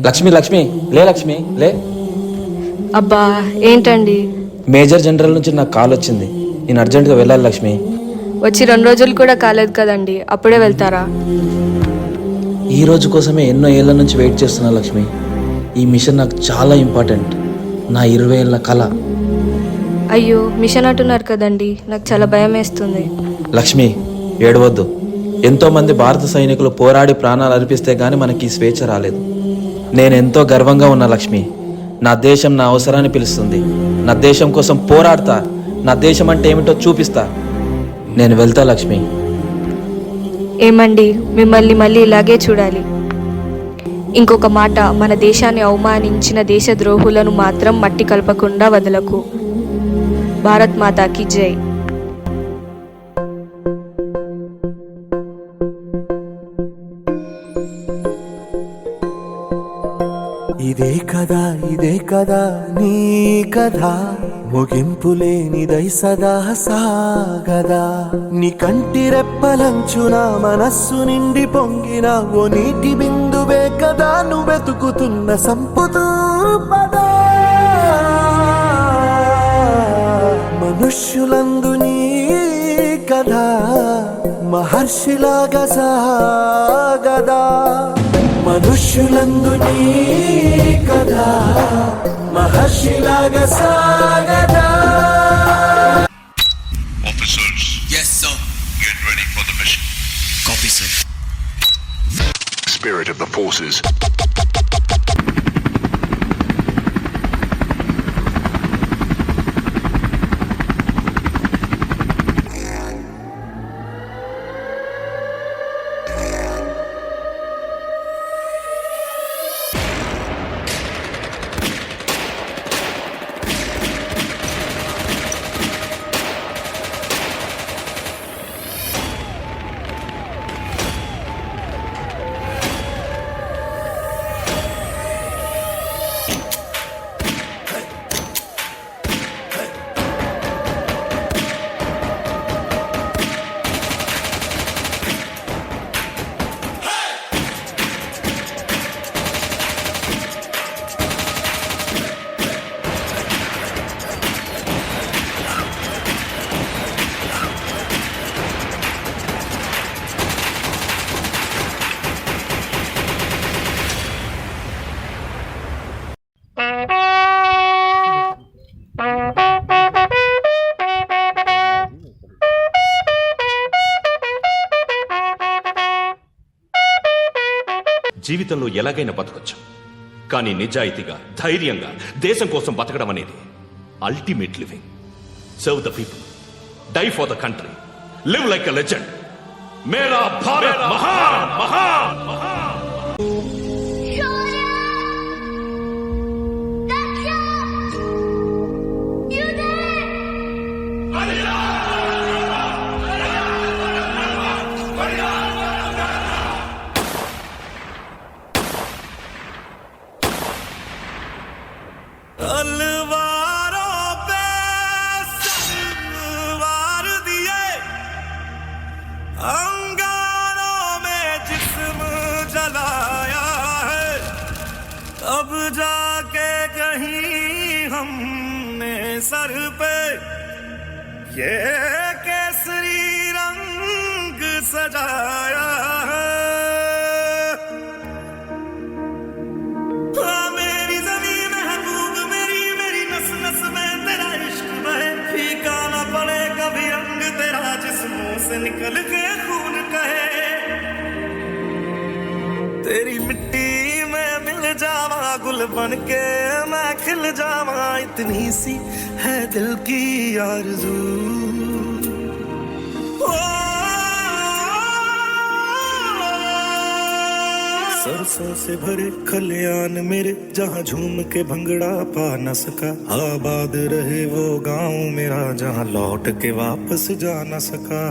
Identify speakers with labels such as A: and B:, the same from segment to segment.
A: లక్ష్మి లక్ష్మి లే లక్ష్మి లే.
B: అబ్బా ఏంటండి?
A: మేజర్ జనరల్ నుంచి నాకు కాల్ వచ్చింది, నేను అర్జెంటుగా వెళ్ళాలి లక్ష్మి.
B: వచ్చి 2 రోజులు కూడా కాలేదు కదండి, అప్పుడే వెళ్తారా?
A: ఈ రోజు కోసమే ఎన్నో ఏళ్ళ నుంచి వెయిట్ చేస్తున్నా లక్ష్మి. ఈ మిషన్ నాకు చాలా ఇంపార్టెంట్, నా 20 ఏళ్ళ కళ.
B: అయ్యో మిషన్ అంటున్నారు కదండి, నాకు చాలా భయం వేస్తుంది.
A: లక్ష్మి ఏడవద్దు. ఎంతోమంది భారత సైనికులు పోరాడి ప్రాణాలు అర్పిస్తే గానీ మనకి ఈ స్వేచ్ఛ రాలేదు. నేను ఎంతో గర్వంగా ఉన్నా లక్ష్మి. నా దేశం నా అవసరాన్ని పిలుస్తుంది, నా దేశం కోసం పోరాడతా, నా దేశం అంటే ఏమిటో చూపిస్తా. నేను వెళ్తా లక్ష్మి.
B: ఏమండి, మిమ్మల్ని మళ్ళీ ఇలాగే చూడాలి. ఇంకొక మాట, మన దేశాన్ని అవమానించిన దేశద్రోహులను మాత్రం మట్టి కలపకుండా వదలకు. భారత్ మాతాకి జై.
C: ఇదే కదా నీ కథ, ముగింపు లేనిదై సదా సాగదా. నీ కంటి రెప్పలంచున మనస్సు నిండి పొంగిన ఓ నీటి బిందువే కదా నువ్వెతుకుతున్న సంపుతూ పదా. మనుష్యులందు నీ కథ మహర్షిలాగా సాగదా. మనుష్యులందు నీ కథ మహర్షిలాగా సాగదా.
D: Officers.
E: Yes, sir.
D: Get ready for the mission.
E: Copy, sir.
D: Spirit of the forces.
F: జీవితంలో ఎలాగైనా బతకొచ్చు, కానీ నిజాయితీగా ధైర్యంగా దేశం కోసం బతకడం అనేది ultimate living. Serve the people, die for the country, live like a legend. మేరా భారత్ మహాన్ మహాన్ మహాన్.
C: अब जाके कहीं हमने सर पे ये केसरी रंग सजाया है. मेरी ज़मीं महबूब मेरी मेरी नस नस में तेरा इश्क बहे. फीका न पड़े कभी रंग तेरा जिस्मों से निकल के खून कहे. तेरी मिट्टी जावा गुल बन के मैं खिल जावा, इतनी सी है दिल की आरज़ू. सरसों से भरे खलियान मेरे, जहाँ झूम के भंगड़ा पा न सका. आबाद रहे वो गांव मेरा, जहाँ लौट के वापस जा न सका.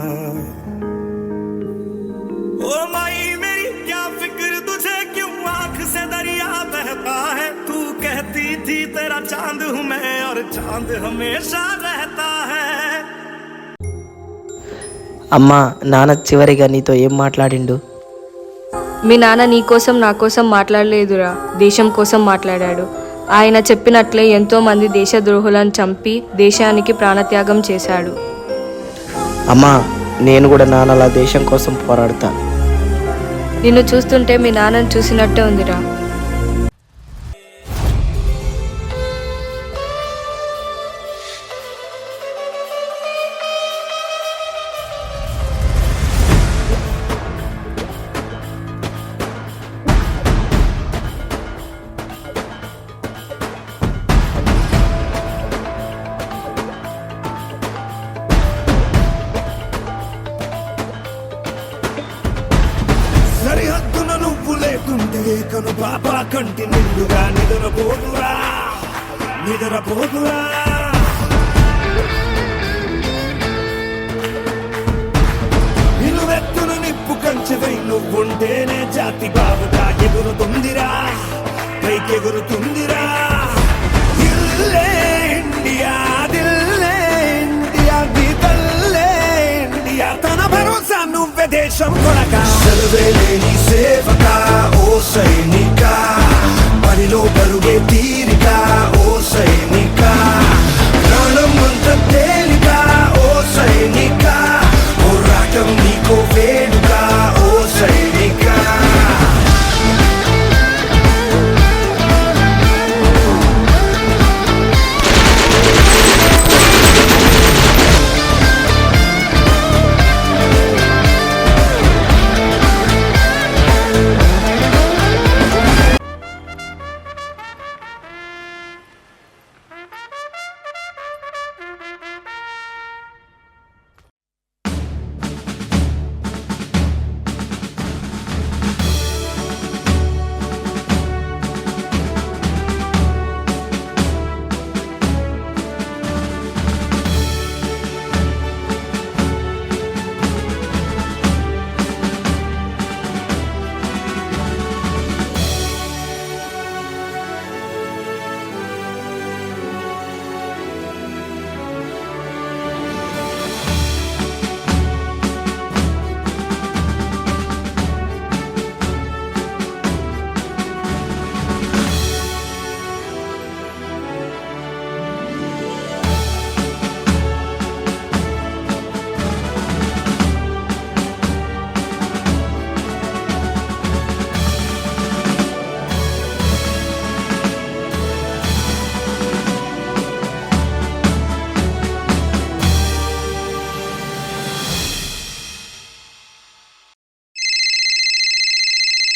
C: ओ माई मेरी क्या फिक्र तुझे, क्यों आंख से दरिया बहता है. तू कहती थी तेरा चांद हूँ मैं, और चांद हमेशा रहता है.
G: అమ్మా, నాన్న చివరిగా నీతో ఏం మాట్లాడిండు?
B: మీ నాన్న నీ కోసం నా కోసం మాట్లాడలేదురా, దేశం కోసం మాట్లాడాడు. ఆయన చెప్పినట్లే ఎంతోమంది దేశద్రోహులను చంపి దేశానికి ప్రాణత్యాగం చేశాడు.
E: అమ్మా, నేను కూడా నాన్నలా దేశం కోసం పోరాడతా.
B: నిన్ను చూస్తుంటే మీ నాన్నను చూసినట్టే ఉందిరా.
C: సరిహద్దున నువ్వు లేకుంటే కను పాప కంటి నిండుగా నిద్రపోదురా నిద్రపోదురా. నిలువెత్తున నిప్పు కంచెవై నువ్వుంటేనే జాతి బావుగా ఎగురుతుందిరా, పైకెగురుతుందిరా. దిల్లే ఇండియా, దిల్లే ఇండియా, నీ తల్లే ఇండియా, తన భరోసా నువ్వే దేశం కొనక. సెలవేలేని సేవక ఓ సైనిక, పనిలో పరుగే తీరిక ఓ సైనిక, ప్రాణం అంత తేలిక ఓ సైనిక, పోరాటం నీకో వేడుక ఓ సైనిక.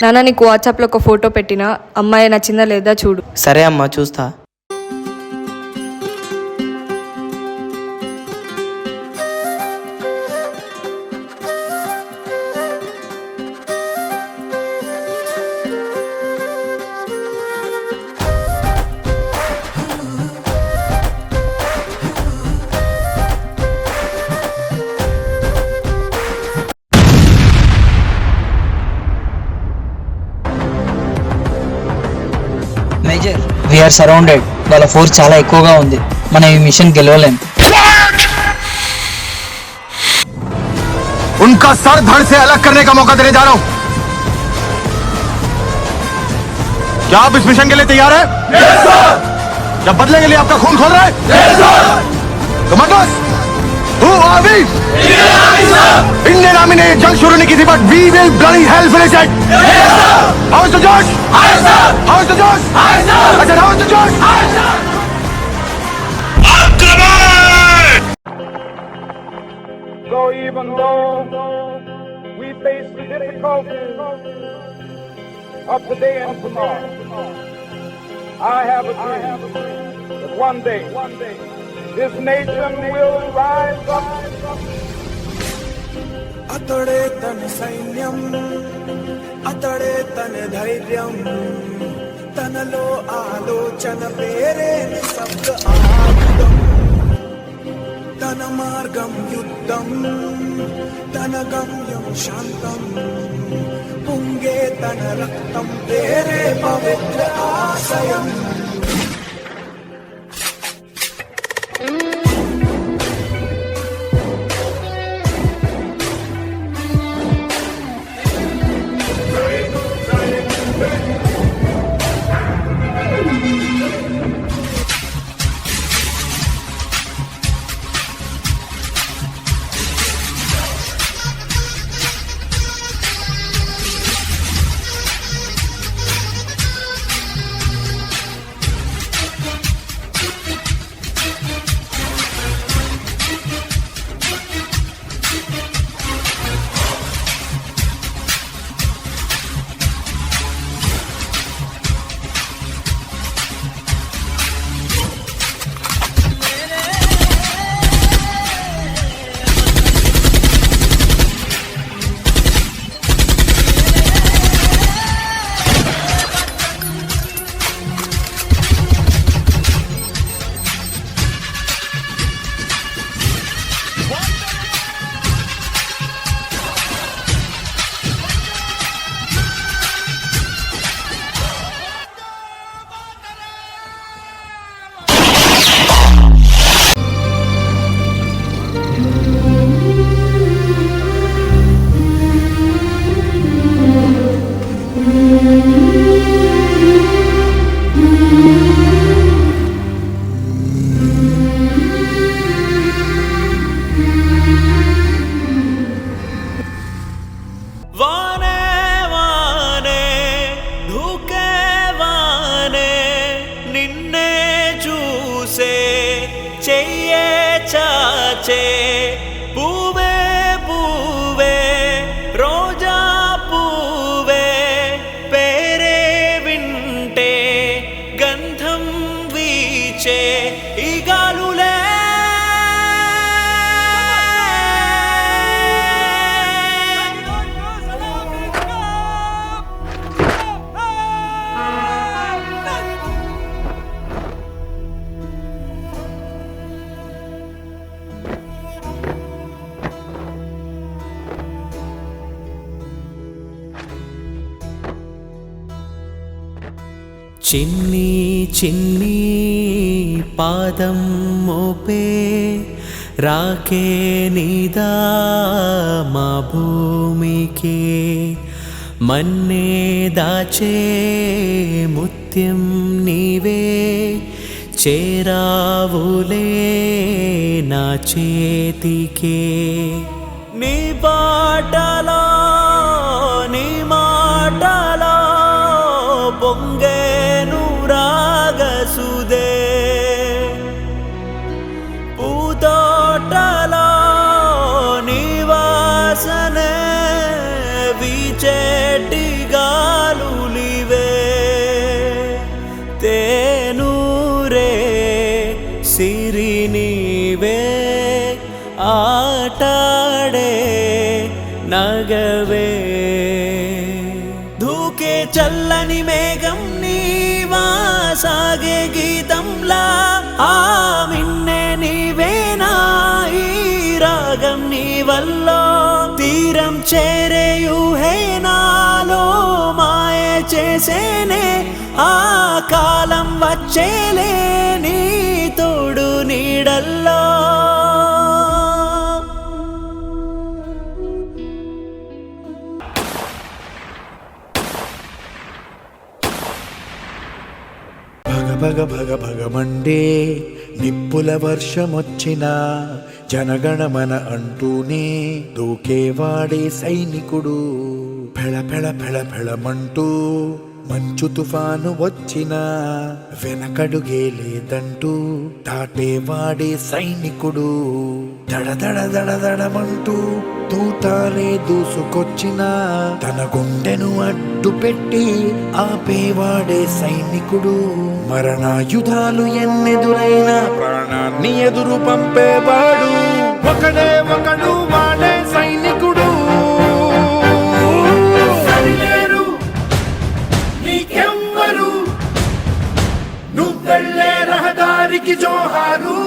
B: నాన్న, నీకు వాట్సాప్లో ఒక ఫోటో పెట్టిన అమ్మాయి నచ్చిందా లేదా చూడు.
E: సరే అమ్మా, చూస్తా.
G: Major, we are surrounded. వాళ్ళ ఫోర్స్ చాలా ఎక్కువగా ఉంది. మనం ఈ మిషన్ గెలవలేం.
H: उनका सर धड़ से अलग करने का मौका देने जा रहा हूं. क्या आप इस मिशन के लिए तैयार हैं? Yes, sir. क्या बदले के लिए आपका खून खोल रहा है? Yes, sir. Commandos, who are we? Indian Army, sir. Indian Army ने ये जंग शुरू नहीं की थी, but we will bloody hell finish it. Yes, sir. How is the Josh? Hi, sir. How is the Josh? Hi, sir. I said, how is the Josh? Hi, sir.
I: So even though we face the difficulties of today and tomorrow, I have a dream that one day this nation will rise up.
C: అతడే తన సైన్యం, అతడే తన ధైర్యం, తనలో ఆలోచన పేరే నిశ్శబ్ద ఆయుధం. తన మార్గం యుద్ధం, తన గమ్యం శాంతం, పొంగే తన రక్తం పేరే పవిత్ర ఆశయం.
J: చిన్ని చిన్ని పాదం మోపే రాకే నీదా మా భూమికి మన్నే దాచే ముత్యం నీవే చేరావులే నా చేతికే నీ పాటలో నీ మాటలో పొంగేను రాగసుదే పూతోటలో నీ వాసనే వీచేటి గాలులివే తేనూరే సిరి నీవే ఆటాడే నగవే ధూకే చల్లని మేఘం నీవా సాగే గీతంలా ఆ మిన్నే నీవేనా ఈ రాగం నీ వల్లో తీరం చేరేయుహే నాలో మాయ చేసేనే ఆ కాలం వచ్చేలే నీ తోడు నీడల్లో
C: భగ భగ భగమండే నిప్పుల వర్షమొచ్చినా జనగణమన అంటూనే దూకేవాడే సైనికుడు ఫెళ ఫెళ ఫెళ ఫెళమంటూ మంచు తుఫాను వచ్చినా వెనకడుగే లేదంటూ దాటేవాడే సైనికుడు దడ దడ దడ దడమంటూ తూటానే దూసుకొచ్చినా తన గుండెను అడ్డు పెట్టి ఆపేవాడే సైనికుడు మరణాయుధాలు ఎన్నెదురైనా ప్రాణాన్ని ఎదురు పంపేవాడు ఒకడే ఒకడు వాడే సైనికుడు సరిలేరు నీకెవ్వరు నువ్వెళ్ళే రహదారికి జోహారు